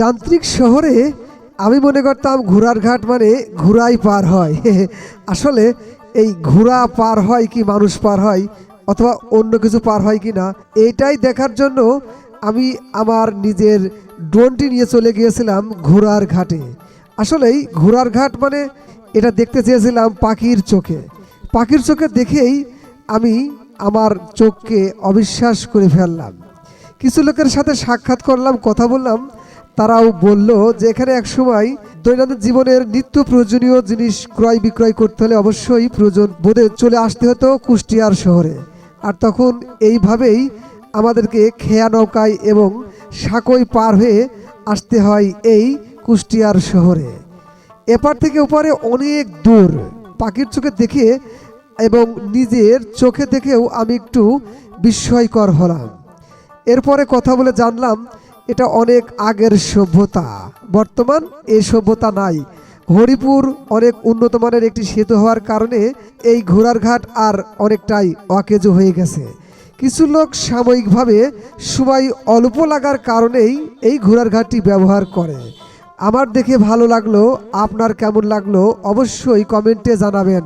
যান্ত্রিক শহরে আমি মনে করতাম ঘোড়ার ঘাট মানে ঘোড়াই পার হয়। আসলে এই ঘোড়া পার হয় কি মানুষ পার হয় অথবা অন্য কিছু পার হয় কি না, এইটাই দেখার জন্য আমি আমার নিজের ড্রোনটি নিয়ে চলে গিয়েছিলাম ঘোড়ার ঘাটে। আসলেই ঘোড়ার ঘাট মানে এটা দেখতে চেয়েছিলাম পাখির চোখে। পাখির চোখে দেখেই আমি আমার চোখকে অবিশ্বাস করে ফেললাম। কিছু লোকের সাথে সাক্ষাৎ করলাম, কথা বললাম। তারাও বলল যে এখানে একসময় দৈনন্দিন জীবনের নিত্য প্রয়োজনীয় জিনিস ক্রয় বিক্রয় করতে হলে অবশ্যই প্রয়োজন বোধে চলে আসতে হতো কুষ্টিয়ার শহরে। আর তখন এইভাবেই আমাদেরকে খেয়া নৌকায় এবং সাঁকোয় পার হয়ে আসতে হয় এই কুষ্টিয়ার শহরে। এপার থেকে ওপারে অনেক দূর। পাখির চোখে দেখে এবং নিজের চোখে দেখেও আমি একটু বিস্ময়কর হলাম। এরপরে কথা বলে জানলাম এটা অনেক আগের সভ্যতা, বর্তমান এই সভ্যতা নাই। হরিপুর অনেক উন্নত মানের একটি সেতু হওয়ার কারণে এই ঘোড়ার ঘাট আর অনেকটাই অকেজো হয়ে গেছে। কিছু লোক সাময়িকভাবে সময় অল্প লাগার কারণেই এই ঘোড়ার ঘাটটি ব্যবহার করে। আমার দেখে ভালো লাগলো, আপনার কেমন লাগলো অবশ্যই কমেন্টে জানাবেন।